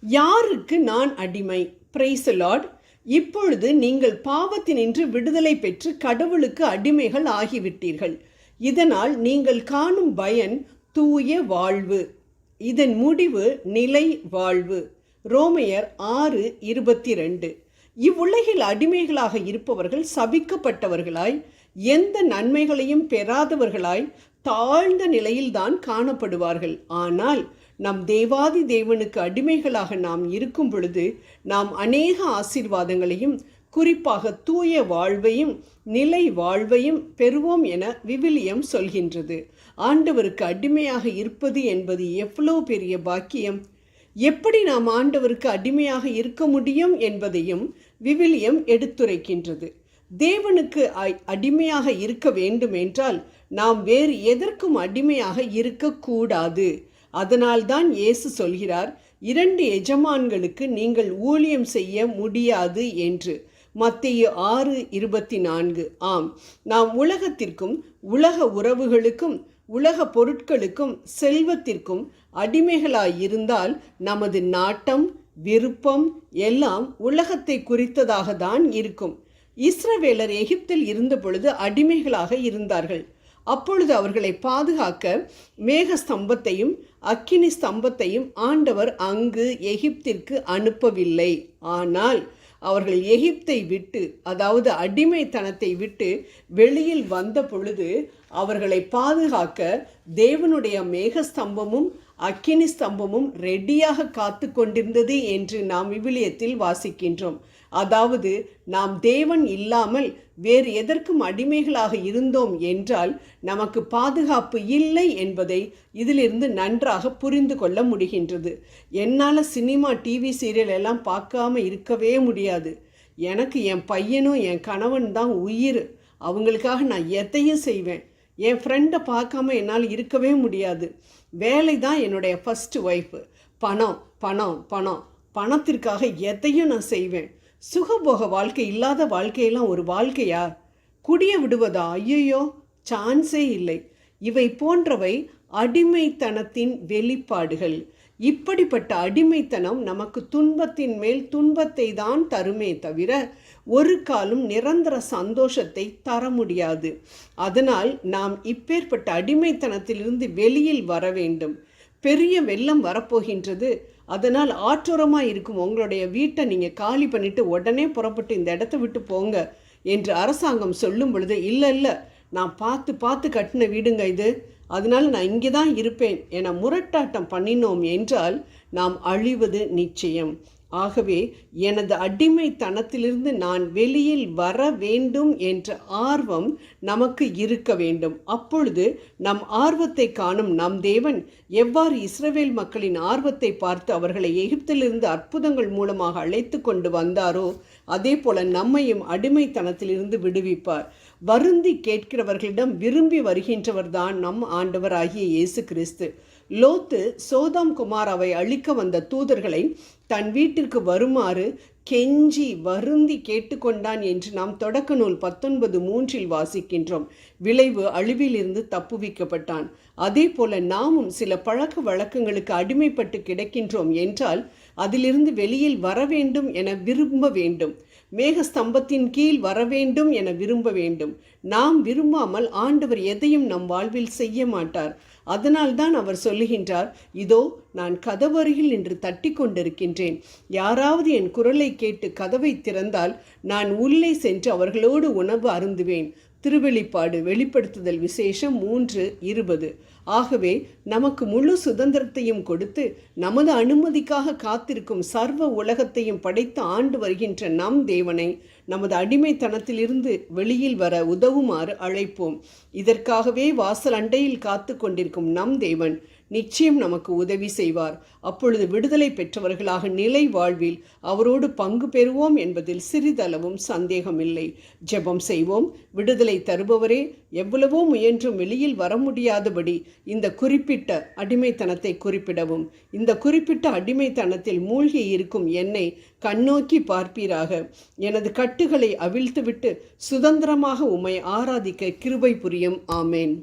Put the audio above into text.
யாருக்கு நான் அடிமை? Praise the Lord. இப்பொழுது நீங்கள் பாவத்தினின்று விடுதலை பெற்று கடவுளுக்கு அடிமைகள் ஆகிவிட்டீர்கள். இதனால் நீங்கள் காணும் பயன் தூய வாழ்வு, இதன் முடிவு நிலை வாழ்வு. ரோமையர் 6:22. இவ்வுலகில் அடிமைகளாக இருப்பவர்கள் சபிக்கப்பட்டவர்களாய், எந்த நன்மைகளையும் பெறாதவர்களாய் தாழ்ந்த நிலையில்தான் காணப்படுவார்கள். ஆனால் நம் தேவாதி தேவனுக்கு அடிமைகளாக நாம் இருக்கும் பொழுது நாம் அநேக ஆசீர்வாதங்களையும் குறிப்பாக தூய வாழ்வையும் நிலை வாழ்வையும் பெறுவோம் என விவிலியம் சொல்கின்றது. ஆண்டவருக்கு அடிமையாக இருப்பது என்பது எவ்வளோ பெரிய பாக்கியம்! எப்படி நாம் ஆண்டவருக்கு அடிமையாக இருக்க முடியும் என்பதையும் விவிலியம் எடுத்துரைக்கின்றது. தேவனுக்கு அடிமையாக இருக்க வேண்டும் என்றால் நாம் வேறு எதற்கும் அடிமையாக இருக்கக்கூடாது. அதனால்தான் இயேசு சொல்கிறார், 2 எஜமான்களுக்கு நீங்கள் ஊழியம் செய்ய முடியாது என்று. மத்தேயு 6:24. ஆம், நாம் உலகத்திற்கும் உலக உறவுகளுக்கும் உலக பொருட்களுக்கும் செல்வத்திற்கும் அடிமைகளாயிருந்தால் நமது நாட்டம் விருப்பம் எல்லாம் உலகத்தை குறித்ததாக தான் இருக்கும். இஸ்ரவேலர் எகிப்தில் இருந்த பொழுது அடிமைகளாக இருந்தார்கள். அப்பொழுது அவர்களை பாதுகாக்க மேக ஸ்தம்பத்தையும் அக்கினி ஸ்தம்பத்தையும் ஆண்டவர் அங்கு எகிப்திற்கு அனுப்பவில்லை. ஆனால் அவர்கள் எகிப்தை விட்டு, அதாவது அடிமைத்தனத்தை விட்டு வெளியில் வந்த பொழுது அவர்களை பாதுகாக்க தேவனுடைய மேகஸ்தம்பமும் அக்கினி ஸ்தம்பமும் ரெடியாக காத்து கொண்டிருந்தது என்று நாம் விவிலியத்தில் வாசிக்கின்றோம். அதாவது நாம் தேவன் இல்லாமல் வேறு எதற்கும் அடிமைகளாக இருந்தோம் என்றால் நமக்கு பாதுகாப்பு இல்லை என்பதை இதிலிருந்து நன்றாக புரிந்து கொள்ள முடிகின்றது. என்னால் சினிமா டிவி சீரியல் எல்லாம் பார்க்காம இருக்கவே முடியாது. எனக்கு என் பையனும் என் கணவன் தான் உயிர். அவங்களுக்காக நான் எதையும் செய்வேன். என் ஃப்ரெண்டை பார்க்காம என்னால் இருக்கவே முடியாது. வேலை தான் என்னுடைய ஃபஸ்ட்டு ஒய்ஃபு. பணம் பணம் பணம் பணத்திற்காக எதையும் நான் செய்வேன். சுகபோக வாழ்க்கை இல்லாத வாழ்க்கையெல்லாம் ஒரு வாழ்க்கையா? குடிய விடுவதா? ஐயோ, சான்ஸே இல்லை. இவை போன்றவை அடிமைத்தனத்தின் வெளிப்பாடுகள். இப்படிப்பட்ட அடிமைத்தனம் நமக்கு துன்பத்தின் மேல் துன்பத்தை தான் தருமே தவிர ஒரு காலம் நிரந்தர சந்தோஷத்தை தர முடியாது. அதனால் நாம் இப்பேற்பட்ட அடிமைத்தனத்திலிருந்து வெளியில் வர வேண்டும். பெரிய வெள்ளம் வரப்போகின்றது. அதனால் ஆற்றோரமாக இருக்கும் உங்களுடைய வீட்டை நீங்கள் காலி பண்ணிவிட்டு உடனே புறப்பட்டு இந்த இடத்த விட்டு போங்க என்று அரசாங்கம் சொல்லும் பொழுது, இல்லை நான் பார்த்து கட்டின வீடுங்க இது, அதனால் நான் இங்கே தான் இருப்பேன் என முரட்டாட்டம் பண்ணினோம் என்றால் நாம் அழிவது நிச்சயம். ஆகவே எனது அடிமைத்தனத்திலிருந்து நான் வெளியில் வர வேண்டும் என்ற ஆர்வம் நமக்கு இருக்க வேண்டும். அப்பொழுது நம் ஆர்வத்தை காணும் நம் தேவன் எவ்வாறு இஸ்ரவேல் மக்களின் ஆர்வத்தை பார்த்து அவர்களை எகிப்திலிருந்து அற்புதங்கள் மூலமாக அழைத்து கொண்டு வந்தாரோ அதே போல நம்மையும் அடிமைத்தனத்திலிருந்து விடுவிப்பார். வருந்தி கேட்கிறவர்களிடம் விரும்பி வருகின்றவர்தான் நம் ஆண்டவராகிய இயேசு கிறிஸ்து. லோத்து சோதாம் குமாராவை அழிக்க வந்த தூதர்களை தன் வீட்டிற்கு வருமாறு கெஞ்சி வருந்தி கேட்டுக்கொண்டான் என்று நாம் தொடக்க நூல் 19:3 வாசிக்கின்றோம். விளைவு அழிவிலிருந்து தப்புவிக்கப்பட்டான். அதே போல நாமும் சில பழக்க வழக்கங்களுக்கு அடிமைப்பட்டு கிடக்கின்றோம் என்றால் அதிலிருந்து வெளியில் வர வேண்டும் என விரும்ப வேண்டும். மேகஸ்தம்பத்தின் கீழ் வர வேண்டும் என விரும்ப வேண்டும். நாம் விரும்பாமல் ஆண்டவர் எதையும் நம் வாழ்வில் செய்ய மாட்டார். அதனால்தான் அவர் சொல்லுகின்றார், இதோ நான் கதவருகில் நின்று தட்டி கொண்டிருக்கின்றேன். யாராவது என் குரலை கேட்டு கதவை திறந்தால் நான் உள்ளே சென்று அவர்களோடு உணவு அருந்துவேன். திருவெளிப்பாடு வெளிப்படுத்துதல் விசேஷம் 3:20. ஆகவே நமக்கு முழு சுதந்திரத்தையும் கொடுத்து நமது அனுமதிக்காக காத்திருக்கும் சர்வ உலகத்தையும் படைத்து ஆண்டு வருகின்ற நம் தேவனை நமது அடிமைத்தனத்திலிருந்து வெளியில் வர உதவுமாறு அழைப்போம். இதற்காகவே வாசல் அண்டையில் காத்து கொண்டிருக்கும் நம் தேவன் நிச்சயம் நமக்கு உதவி செய்வார். அப்பொழுது விடுதலை பெற்றவர்களாக நிலை வாழ்வில் அவரோடு பங்கு பெறுவோம் என்பதில் சிறிதளவும் சந்தேகமில்லை. ஜெபம் செய்வோம். விடுதலை தருபவரே, எவ்வளவோ முயன்றும் வெளியில் வர முடியாதபடி இந்த குறிப்பிட்ட அடிமைத்தனத்தை குறிப்பிடவும். இந்த குறிப்பிட்ட அடிமைத்தனத்தில் மூழ்கி இருக்கும் என்னை கண்ணோக்கி பார்ப்பீராக. எனது கட்டுகளை அவிழ்த்துவிட்டு சுதந்திரமாக உம்மை ஆராதிக்க கிருபை புரியும். ஆமேன்.